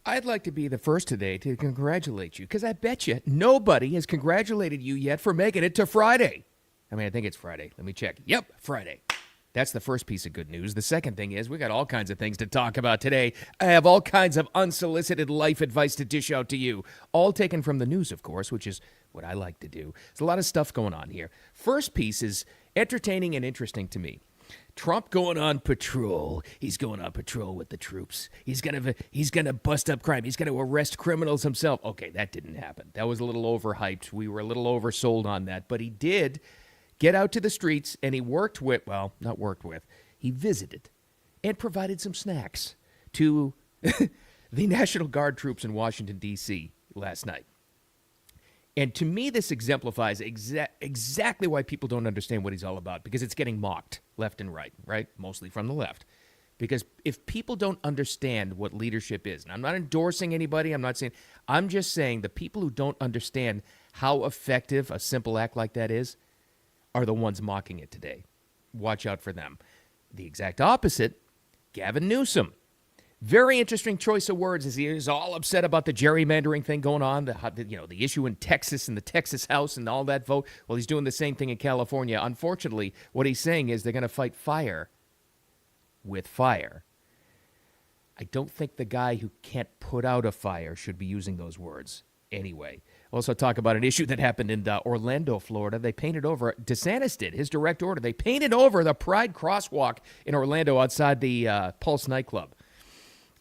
I'd like to be the first today to congratulate you, because I bet you nobody has congratulated you yet for making it to Friday. I mean, I think it's Friday. Let me check. Yep, Friday. That's the first piece of good news. The second thing is we got all kinds of things to talk about today. I have all kinds of unsolicited life advice to dish out to you, all taken from the news, of course, which is what I like to do. There's a lot of stuff going on here. First piece is entertaining and interesting to me. Trump going on patrol. He's going on patrol with the troops. He's gonna bust up crime. He's gonna arrest criminals himself. Okay, that didn't happen. That was a little overhyped. We were a little oversold on that. But he did get out to the streets, and he he visited and provided some snacks to the National Guard troops in Washington, D.C. last night. And to me, this exemplifies exactly why people don't understand what he's all about, because it's getting mocked left and right? Mostly from the left. Because if people don't understand what leadership is, and I'm not endorsing anybody, I'm just saying the people who don't understand how effective a simple act like that is are the ones mocking it today. Watch out for them. The exact opposite, Gavin Newsom. Very interesting choice of words as he is all upset about the gerrymandering thing going on, the issue in Texas and the Texas House and all that vote. Well, he's doing the same thing in California. Unfortunately, what he's saying is they're going to fight fire with fire. I don't think the guy who can't put out a fire should be using those words anyway. Also talk about an issue that happened in Orlando, Florida. They painted over, DeSantis did, his direct order. They painted over the Pride crosswalk in Orlando outside the Pulse nightclub.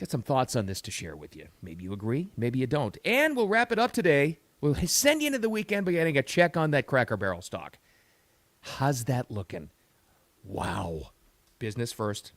Got some thoughts on this to share with you. Maybe you agree, maybe you don't. And we'll wrap it up today. We'll send you into the weekend by getting a check on that Cracker Barrel stock. How's that looking? Wow. Business first.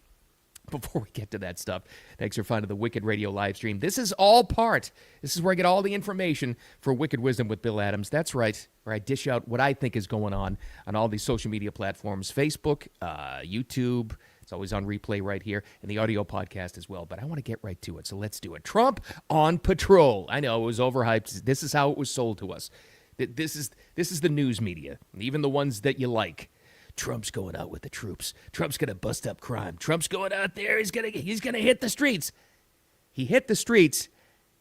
Before we get to that stuff, thanks for finding the Wicked Radio live stream. This is where I get all the information for Wicked Wisdom with Bill Adams. That's right, where I dish out what I think is going on all these social media platforms, Facebook, YouTube. It's always on replay right here, and the audio podcast as well. But I want to get right to it, so let's do it. Trump on patrol. I know it was overhyped. This is how it was sold to us. This is the news media, even the ones that you like. Trump's going out with the troops. Trump's going to bust up crime. Trump's going out there. He's going to hit the streets. He hit the streets,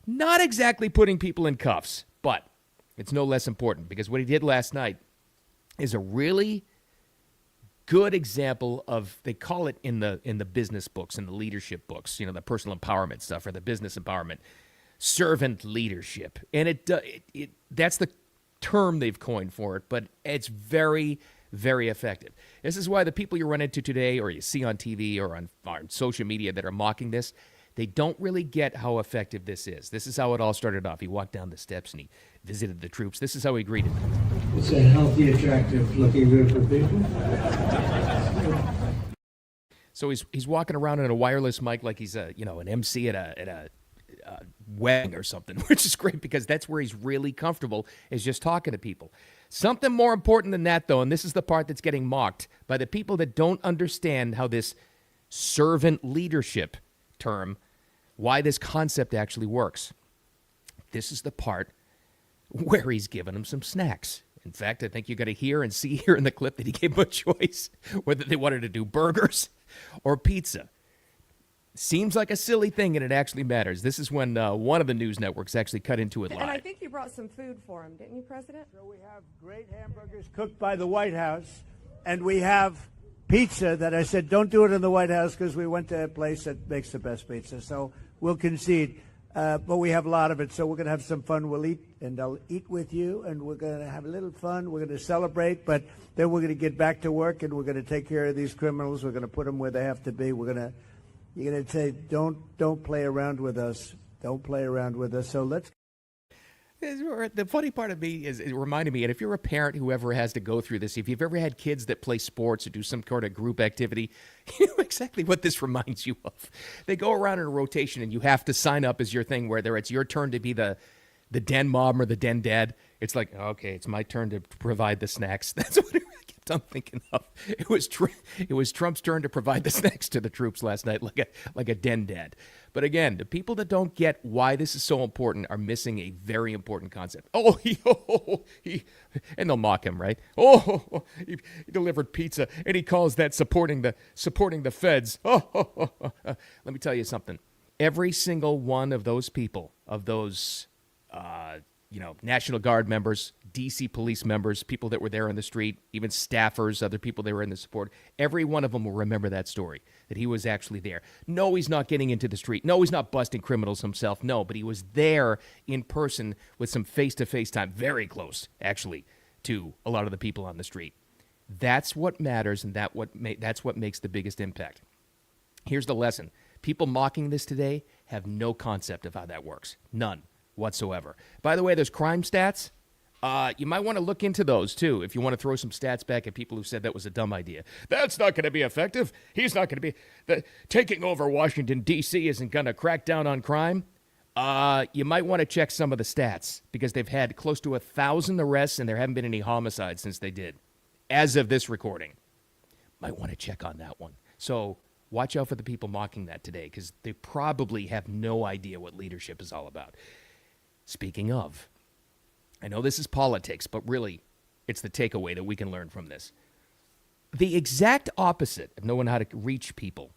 not exactly putting people in cuffs, but it's no less important because what he did last night is a really good example of, they call it in the business books, in the leadership books, the personal empowerment stuff or the business empowerment, servant leadership. And that's the term they've coined for it, but it's very, very effective. This is why the people you run into today or you see on TV or on social media that are mocking this, they don't really get how effective this is. This is how it all started off. He walked down the steps and he visited the troops. This is how he greeted them. It's a healthy, attractive looking group of people. So he's walking around in a wireless mic like he's an MC at a wedding or something, which is great because that's where he's really comfortable, is just talking to people. Something more important than that, though, and this is the part that's getting mocked by the people that don't understand how this servant leadership term, why this concept actually works. This is the part where he's giving them some snacks. In fact, I think you're going to hear and see here in the clip that he gave them a choice whether they wanted to do burgers or pizza. Seems like a silly thing, and it actually matters. This is when one of the news networks actually cut into it live. And I think you brought some food for him, didn't you, President? So we have great hamburgers cooked by the White House, and we have pizza that I said, don't do it in the White House because we went to a place that makes the best pizza. So we'll concede. But we have a lot of it, so we're going to have some fun. We'll eat, and I'll eat with you, and we're going to have a little fun. We're going to celebrate, but then we're going to get back to work, and we're going to take care of these criminals. We're going to put them where they have to be. You're going to say, don't play around with us. Don't play around with us. So let's. The funny part of me is it reminded me, and if you're a parent who ever has to go through this, if you've ever had kids that play sports or do some kind of group activity, you know exactly what this reminds you of. They go around in a rotation, and you have to sign up as your thing, whether it's your turn to be the den mom or the den dad. It's like, okay, it's my turn to provide the snacks. That's what I kept on thinking of. It was Trump's turn to provide the snacks to the troops last night, like a den dad. But again, the people that don't get why this is so important are missing a very important concept. He and they'll mock him, right? He delivered pizza, and he calls that supporting the feds. Let me tell you something. every single one of those people, of those, National Guard members, D.C. police members, people that were there on the street, even staffers, other people that were in the support, every one of them will remember that story, that he was actually there. No, he's not getting into the street. No, he's not busting criminals himself. No, but he was there in person with some face-to-face time, very close, actually, to a lot of the people on the street. That's what matters, and that's what makes the biggest impact. Here's the lesson. People mocking this today have no concept of how that works. None whatsoever. By the way, there's crime stats. You might want to look into those, too, if you want to throw some stats back at people who said that was a dumb idea. That's not going to be effective. He's not going to be... taking over Washington, D.C. isn't going to crack down on crime. You might want to check some of the stats, because they've had close to 1,000 arrests, and there haven't been any homicides since they did, as of this recording. Might want to check on that one. So watch out for the people mocking that today, because they probably have no idea what leadership is all about. Speaking of, I know this is politics, but really, it's the takeaway that we can learn from this. The exact opposite of knowing how to reach people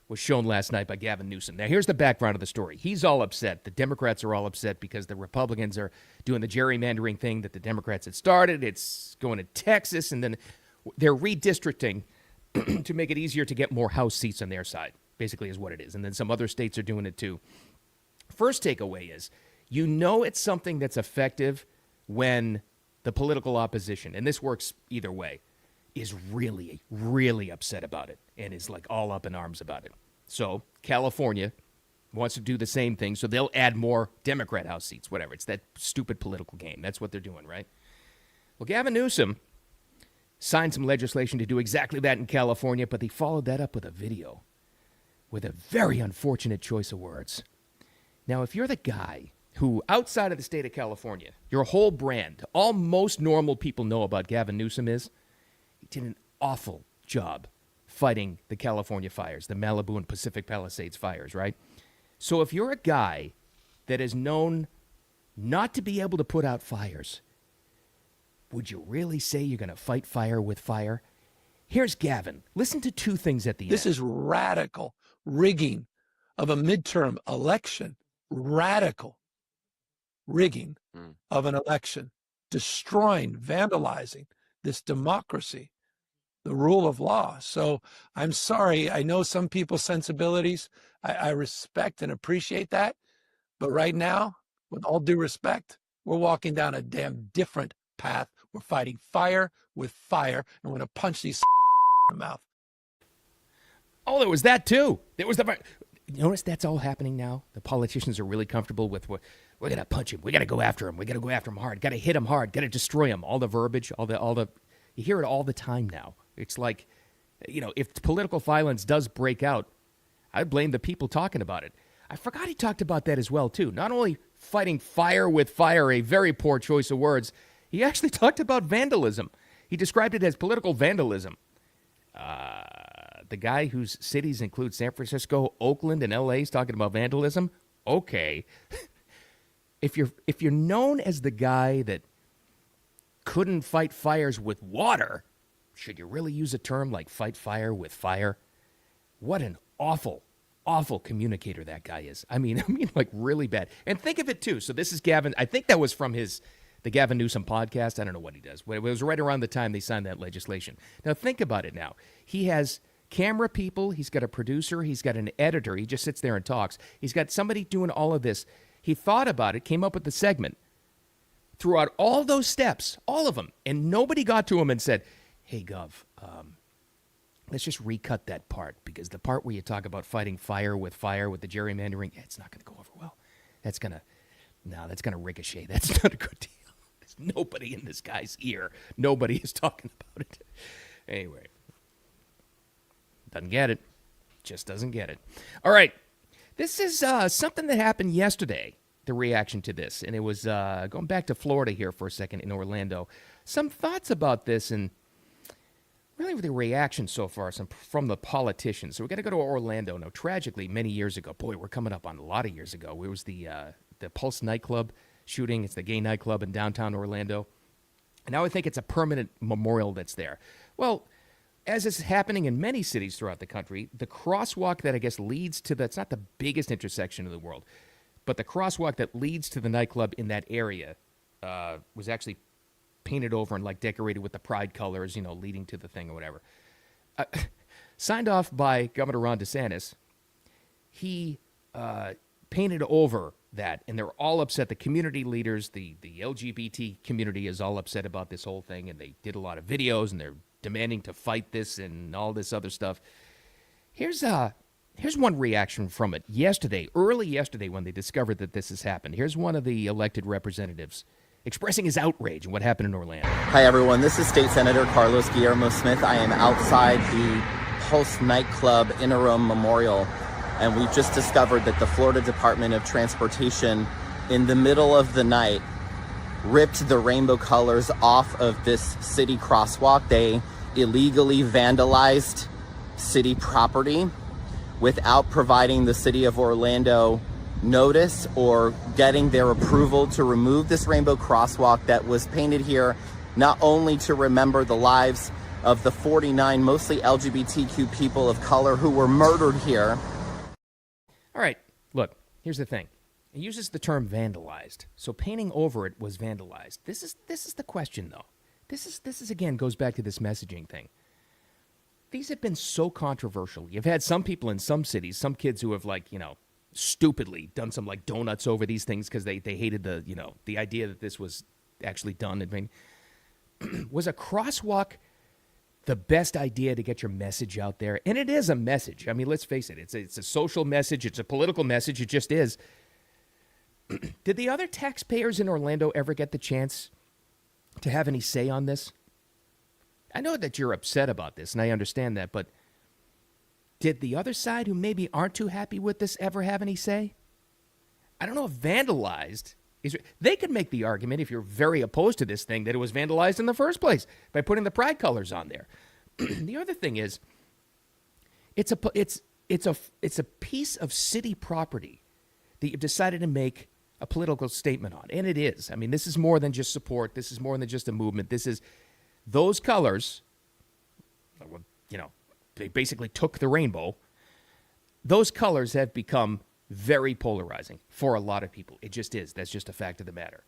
was shown last night by Gavin Newsom. Now, here's the background of the story. He's all upset. The Democrats are all upset because the Republicans are doing the gerrymandering thing that the Democrats had started. It's going to Texas, and then they're redistricting to make it easier to get more House seats on their side, basically is what it is. And then some other states are doing it too. First takeaway is, you know it's something that's effective when the political opposition, and this works either way, is really, really upset about it and is like all up in arms about it. So California wants to do the same thing, so they'll add more Democrat House seats, whatever. It's that stupid political game. That's what they're doing, right? Well, Gavin Newsom signed some legislation to do exactly that in California, but they followed that up with a video with a very unfortunate choice of words. Now, if you're the guy who, outside of the state of California, your whole brand, all most normal people know about Gavin Newsom is, he did an awful job fighting the California fires, the Malibu and Pacific Palisades fires, right? So if you're a guy that is known not to be able to put out fires, would you really say you're going to fight fire with fire? Here's Gavin. Listen to two things at the end. This is radical rigging of a midterm election. Radical rigging of an election, destroying, vandalizing this democracy, the rule of law. So I'm sorry. I know some people's sensibilities. I respect and appreciate that. But right now, with all due respect, we're walking down a damn different path. We're fighting fire with fire, and we're going to punch these in the mouth. Oh, there was that too. There was the... Notice that's all happening now? The politicians are really comfortable with what we're going to punch him. We got to go after him. We got to go after him hard. Got to hit him hard. Got to destroy him. All the verbiage, all the you hear it all the time now. It's like, if political violence does break out, I blame the people talking about it. I forgot he talked about that as well, too. Not only fighting fire with fire, a very poor choice of words, he actually talked about vandalism. He described it as political vandalism. The guy whose cities include San Francisco, Oakland, and L.A. is talking about vandalism? Okay. If you're known as the guy that couldn't fight fires with water, should you really use a term like fight fire with fire? What an awful, awful communicator that guy is. I mean, like really bad. And think of it, too. So this is Gavin. I think that was from the Gavin Newsom podcast. I don't know what he does. It was right around the time they signed that legislation. Now, think about it now. He has camera people. He's got a producer. He's got an editor. He just sits there and talks. He's got somebody doing all of this. He thought about it, came up with the segment, threw out all those steps, all of them, and nobody got to him and said, hey, Gov, let's just recut that part, because the part where you talk about fighting fire with the gerrymandering, it's not going to go over well. That's going to ricochet. That's not a good deal. There's nobody in this guy's ear. Nobody is talking about it. Anyway. Doesn't get it. Just doesn't get it. All right. This is something that happened yesterday, the reaction to this. And it was going back to Florida here for a second in Orlando. Some thoughts about this and really the reaction so far from the politicians. So we're going to go to Orlando. Now, tragically, many years ago, boy, we're coming up on a lot of years ago. It was the Pulse nightclub shooting. It's the gay nightclub in downtown Orlando. And now I think it's a permanent memorial that's there. Well, as is happening in many cities throughout the country, the crosswalk that I guess leads to it's not the biggest intersection in the world, but the crosswalk that leads to the nightclub in that area was actually painted over and like decorated with the pride colors, leading to the thing or whatever. Signed off by Governor Ron DeSantis. He painted over that, and they're all upset. The community leaders, the LGBT community is all upset about this whole thing, and they did a lot of videos, and they're demanding to fight this and all this other stuff. Here's one reaction from it early yesterday when they discovered that this has happened. Here's one of the elected representatives expressing his outrage at what happened in Orlando. Hi, everyone. This is State Senator Carlos Guillermo Smith. I am outside the Pulse nightclub interim memorial, and we've just discovered that the Florida Department of Transportation, in the middle of the night, ripped the rainbow colors off of this city crosswalk. They illegally vandalized city property without providing the city of Orlando notice or getting their approval to remove this rainbow crosswalk that was painted here not only to remember the lives of the 49 mostly LGBTQ people of color who were murdered here. All right, look, here's the thing. It uses the term vandalized. So painting over it was vandalized. This is the question, though. This is again goes back to this messaging thing. These have been so controversial. You've had some people in some cities, some kids who have stupidly done some donuts over these things because they hated the idea that this was actually done. I mean, was a crosswalk the best idea to get your message out there? And it is a message. I mean, let's face it. It's a social message. It's a political message. It just is. Did the other taxpayers in Orlando ever get the chance to have any say on this? I know that you're upset about this, and I understand that, but did the other side, who maybe aren't too happy with this, ever have any say? I don't know if vandalized is. They could make the argument, if you're very opposed to this thing, that it was vandalized in the first place by putting the pride colors on there. The other thing is, it's a piece of city property that you've decided to make a political statement on, and it is. I mean, this is more than just support. This is more than just a movement. This is those colors. They basically took the rainbow. Those colors have become very polarizing for a lot of people. It just is. That's just a fact of the matter.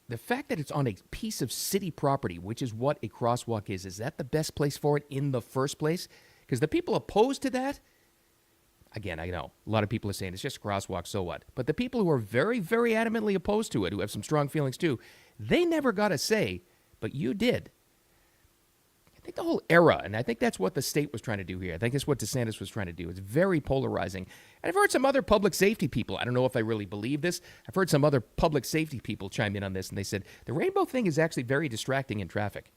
The fact that it's on a piece of city property, which is what a crosswalk is that the best place for it in the first place? Because the people opposed to that, again, I know a lot of people are saying it's just a crosswalk, so what? But the people who are very, very adamantly opposed to it, who have some strong feelings too, they never got a say, but you did. I think the whole era, and I think that's what the state was trying to do here. I think that's what DeSantis was trying to do. It's very polarizing. And I've heard some other public safety people, I don't know if I really believe this, I've heard some other public safety people chime in on this, and they said the rainbow thing is actually very distracting in traffic,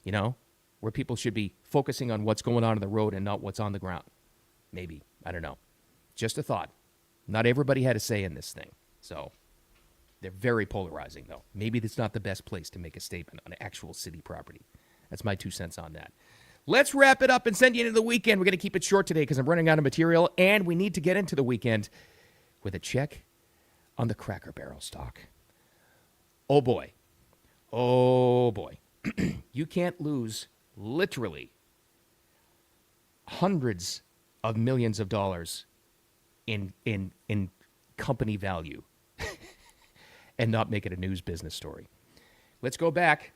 where people should be focusing on what's going on the road and not what's on the ground. Maybe. I don't know. Just a thought. Not everybody had a say in this thing. So they're very polarizing, though. Maybe that's not the best place to make a statement on actual city property. That's my 2 cents on that. Let's wrap it up and send you into the weekend. We're going to keep it short today because I'm running out of material, and we need to get into the weekend with a check on the Cracker Barrel stock. Oh, boy. Oh, boy. You can't lose literally hundreds of millions of dollars in company value and not make it a news business story. Let's go back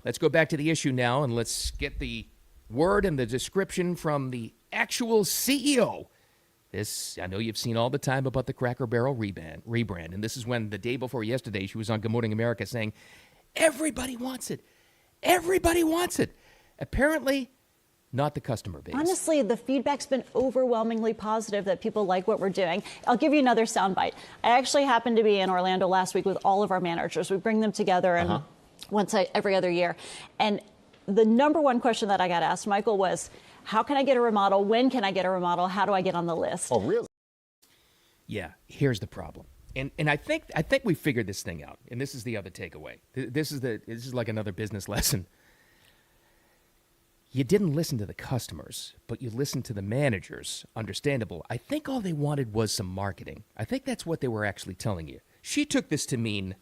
to the issue now, and let's get the word and the description from the actual CEO. This, I know you've seen all the time about the Cracker Barrel rebrand, and this is when the day before yesterday she was on Good Morning America saying, everybody wants it. Everybody wants it. Apparently, not the customer base. Honestly, the feedback's been overwhelmingly positive that people like what we're doing. I'll give you another soundbite. I actually happened to be in Orlando last week with all of our managers. We bring them together and every other year. And the number one question that I got asked, Michael, was, how can I get a remodel? When can I get a remodel? How do I get on the list? Oh, really? Yeah, here's the problem. And I think we figured this thing out. And this is the other takeaway. This is like another business lesson. You didn't listen to the customers, but you listened to the managers. Understandable. I think all they wanted was some marketing. I think that's what they were actually telling you. She took this to mean,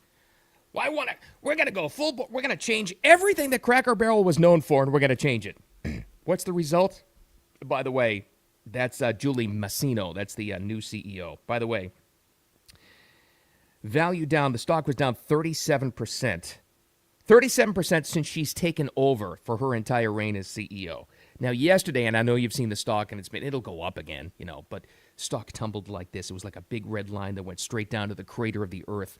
We're going to go full, we're going to change everything that Cracker Barrel was known for, and we're going to change it. What's the result? By the way, that's Julie Massino. That's the new CEO. By the way, value down. The stock was down 37%. 37% since she's taken over for her entire reign as CEO. Now, yesterday, and I know you've seen the stock, and it'll go up again, but stock tumbled like this. It was like a big red line that went straight down to the crater of the earth.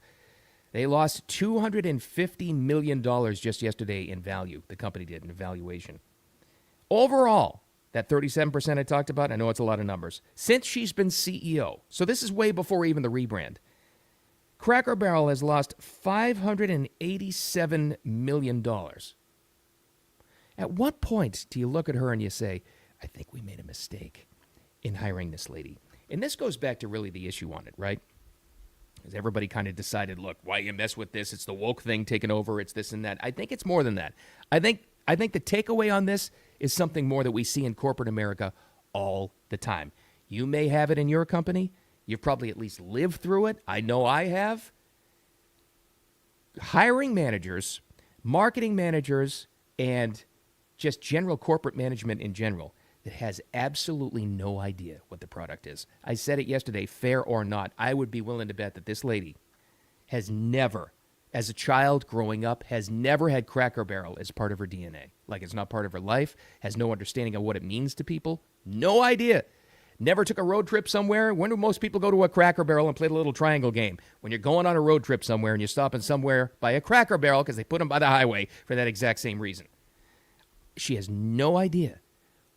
They lost $250 million just yesterday in value. The company did in valuation. Overall, that 37% I talked about, I know it's a lot of numbers, since she's been CEO, so this is way before even the rebrand, Cracker Barrel has lost $587 million. At what point do you look at her and you say, I think we made a mistake in hiring this lady? And this goes back to really the issue on it, right? Because everybody kind of decided, look, why you mess with this? It's the woke thing taking over. It's this and that. I think it's more than that. I think the takeaway on this is something more that we see in corporate America all the time. You may have it in your company. You've probably at least lived through it. I know I have. Hiring managers, marketing managers, and just general corporate management in general that has absolutely no idea what the product is. I said it yesterday, fair or not, I would be willing to bet that this lady has never, as a child growing up, has never had Cracker Barrel as part of her DNA. Like it's not part of her life, has no understanding of what it means to people, no idea. Never took a road trip somewhere. When do most people go to a Cracker Barrel and play the little triangle game? When you're going on a road trip somewhere and you're stopping somewhere by a Cracker Barrel because they put them by the highway for that exact same reason. She has no idea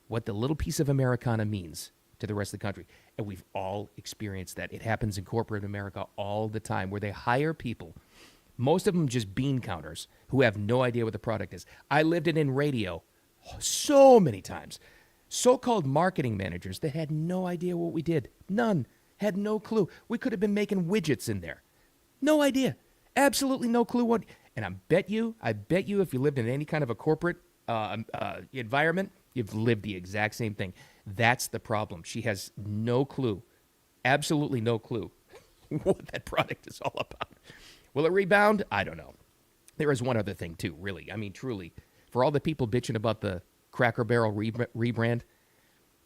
what the little piece of Americana means to the rest of the country. And we've all experienced that. It happens in corporate America all the time where they hire people, most of them just bean counters, who have no idea what the product is. I lived it in radio so many times. So-called marketing managers that had no idea what we did. None. Had no clue. We could have been making widgets in there. No idea. Absolutely no clue what. And I bet you if you lived in any kind of a corporate environment, you've lived the exact same thing. That's the problem. She has no clue, absolutely no clue what that product is all about. Will it rebound? I don't know. There is one other thing, too, really. I mean, truly, for all the people bitching about the Cracker Barrel rebrand,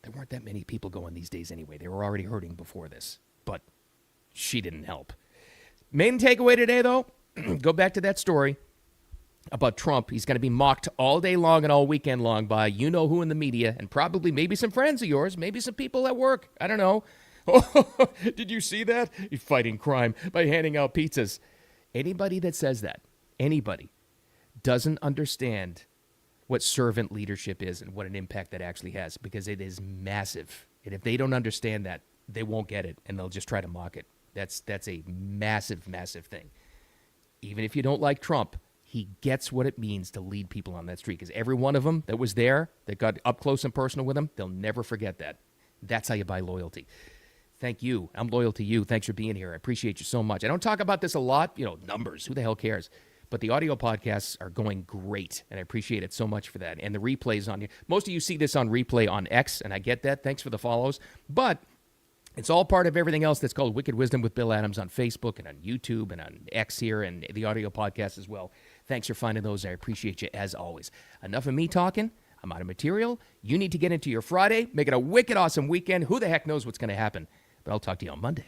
there weren't that many people going these days anyway. They were already hurting before this, but she didn't help. Main takeaway today, though, go back to that story about Trump. He's going to be mocked all day long and all weekend long by you-know-who in the media and probably maybe some friends of yours, maybe some people at work. I don't know. Oh, did you see that? He's fighting crime by handing out pizzas. Anybody that says that, anybody, doesn't understand what servant leadership is and what an impact that actually has, because it is massive. And if they don't understand that, they won't get it, and they'll just try to mock it. That's a massive, massive thing. Even if you don't like Trump, he gets what it means to lead people on that street, because every one of them that was there, that got up close and personal with him, they'll never forget that. That's how you buy loyalty. Thank you. I'm loyal to you. Thanks for being here. I appreciate you so much. I don't talk about this a lot, numbers. Who the hell cares? But the audio podcasts are going great, and I appreciate it so much for that. And the replays on you. Most of you see this on replay on X, and I get that. Thanks for the follows. But it's all part of everything else that's called Wicked Wisdom with Bill Adams on Facebook and on YouTube and on X here and the audio podcast as well. Thanks for finding those. I appreciate you as always. Enough of me talking. I'm out of material. You need to get into your Friday. Make it a wicked awesome weekend. Who the heck knows what's going to happen? But I'll talk to you on Monday.